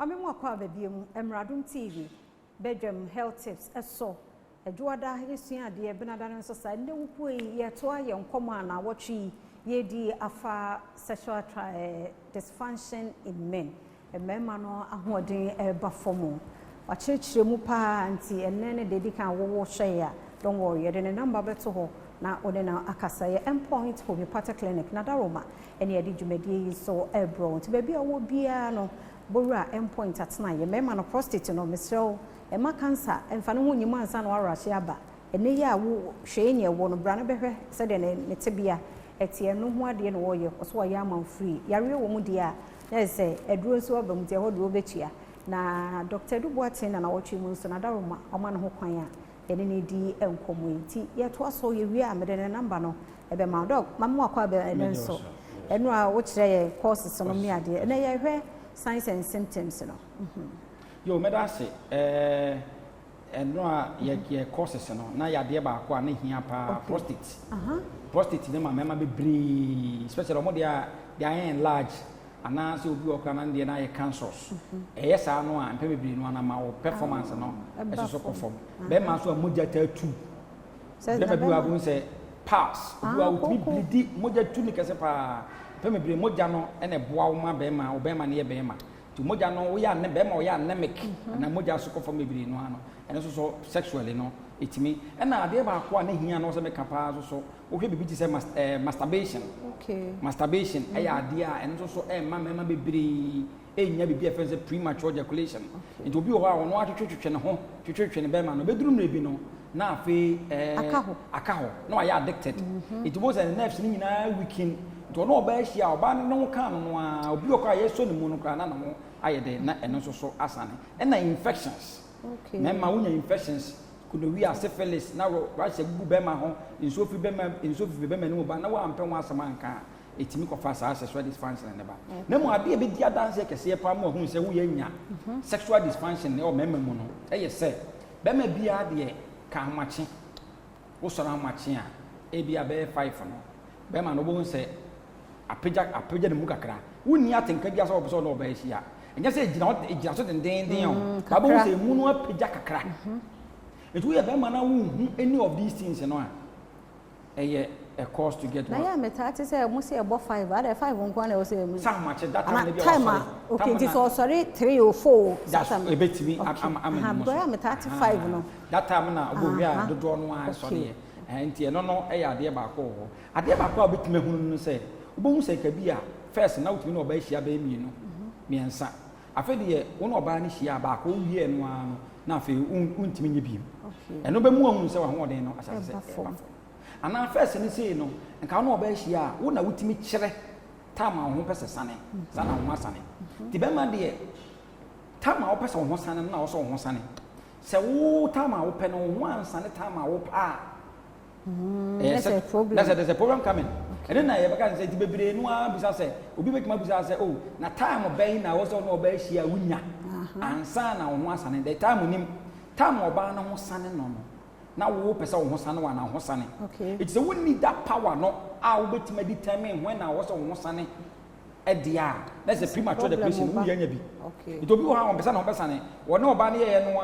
Mame mo akwa babiem Emradum TV Badwan health tips eso adwoada yesua de benada nso sa ne wukui ye to aye nkomo ana wotwi ye di afa sexual dysfunction in men emema no ahoden eba fomo wakyerkyere mu pa anti enne de kan wo hwe ya don't worry de ne number beto ho na ode na akasa ye endpoint homeopathic clinic na daroma ene ye di dwumadi so ebro nti baby awo bia no bora endpoint atena ye mema no prostate no mesrew ema cancer emfa no ho nyima ansa no arahye aba ene ye awo hwe nye wo no bra no behwe se de ne tebia etie no ho ade no wo ye so wo ya man free yare wo mu dia na se eduro so obam tie ho do betua na Dr. Duboatin na wotwe mu so na daroma oma no ho kwan a ene ne di enkomo enti ye to aso ye wi a mede ne number no ebe ma dog mamu akwa be ene nso eno a wo kire ye courses no mi ade ene ye hwe signs and symptoms no yo meda se eno a ye courses no na ya de ba akwa na hia pa prostate prostate ne ma mema be bri especially omo they are enlarged ana se obi okra na de na ye cancers sa no a mpe bebri no na ma wo performance no so perform be ma so moja tatu be ma bi wa bun se pass obi wa wo bleed moja tu ni kese pa mpe bebri moja no ene boa wo ma be ma ne ye be ma tu moja no wo ya ne be ma wo ya anemic na moja so perform bebri no ano ene so sexually no itimi ena ade ba ko na hia no so me kapa so wo hwe bibi ti se masturbation masturbation aya ade a ene so ma bebri enya bibi afa se premature ejaculation nti obi wo a no atwetwetwe ne ho twetwetwe ne be ma no beduru no ebi no na afi akaho na wa ya addicted it was the nerves ni nyina weaken to no ba hia oba ne no kan no a obi wo kwa yeso ne mu no kra na no ayede na ene so asane ena infections mema wunya infections kuno wi syphilis na wa hye gugu be ma ho insofi be ma ne mu ba na wa ampe ho asama nka etimi kofa sa sexual dysfunction ne ba na mu ade be dia dance kese pa ma hu se wo ya nya sexual dysfunction ne o mema mu no eye se be ma bia de ka amache wo so na amache a e bia be 5 no be ma no bo se apeja ne mu kakra wonni atenka bia so obo no ba hia enya se ejina so den o babo se mu no apeja kakra it we be man hu any of these things no a cost to get one na ya metati say mu say ebo 5 ada 5 nko na o say mu some match that time be sorry okay it is sorry 3 or 4 that time e betimi am go ya metati 5 no that time na obo wi a dodo no a sorry enti no no e ya ade ba ko ho ade ba ko a betimi hunu no say obo hu say ka bi a first na utimi no ba hia ba mi no miensa afede ye wo no ba ni hia ba ko wie no ano na afi untimi nye bi eno be mu ahun se wa ho den no asase ana first ni sei no nka no oba hia wo na wutimi kire tama ho pese sane sana ho sane ti be ma de tama wo pese ho sane na wo so ho sane se wo tama wo pe no ho ansane tama wo pa that's a problem coming and then I can say ti bebre no a bisa se obi betima bisa se oh na time be na wo so no oba hia wunya ansa na wo ho asane the time nim time oba na ho sane no na wo pese wo ho sane wa na ho sane it's a we need that power no a wo betima determine when na wo so ho sane edia that's a premature depression wo ya nya bi it obi wo ha wo pese na ho pese ne wo na oba na ye no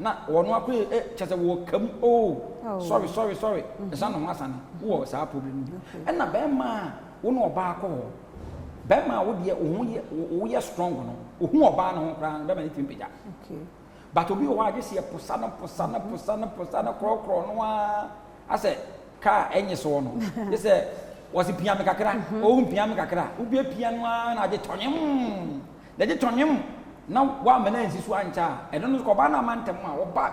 na wo no akọ chese wo kam sorry esa no ho asane wo sa problem and na be ma wo no oba akọ be ma wo de wo ye strong no wo hu oba na ho kra be ma ni timpeja but obi wo age se posana krokro no a ase ka enye so no ye se was pia me kakra o pia me kakra ubi pia no na age tonyem de je tonyem na wa me na nsisu ancha e no ko ba na mantem a wo ba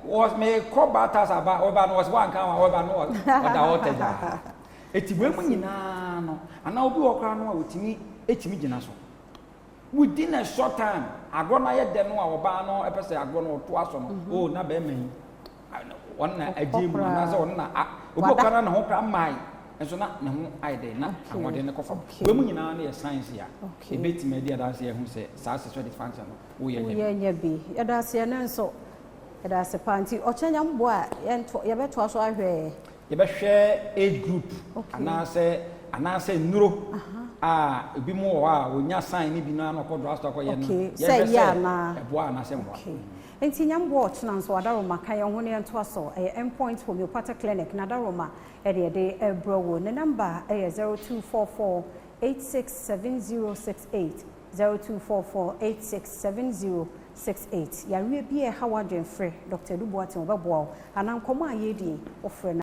was me ko ba ta sa ba o ba no was one kan wa ba no da hoteja eti we mu nyina no ana obi wo kra no a otimi etimi gina so within a short time agona ye de no a wo ba no e pese agona o to aso no o na ba me won na agemu na so won na obi kra na ho kra mai enso na ne ho aide na awode ne kofa we mu nyina na ye science ya e betime dia da se ye hu se sa sexual dysfunction wo ye nya bi ya da se na nso ya da se panti o chenya mbo a ye beto aso ahwe ye be hwe age group ana se nuro ebi mu wɔ a wonya sign ni bi na no kɔ drugstore kɔ yɛ no say ya na ɛboa na sɛ mboa enti nyambo ɔtena nso adaroma kan yɛ ho ne nto aso endpoint homeopathic clinic na adaroma de ebrowo ne number 0244 867068 0244867068 yare bi e hawadwen frɛ Dr. Duboatin obɛboa ana nkɔmɔ a yɛdie ofrɛ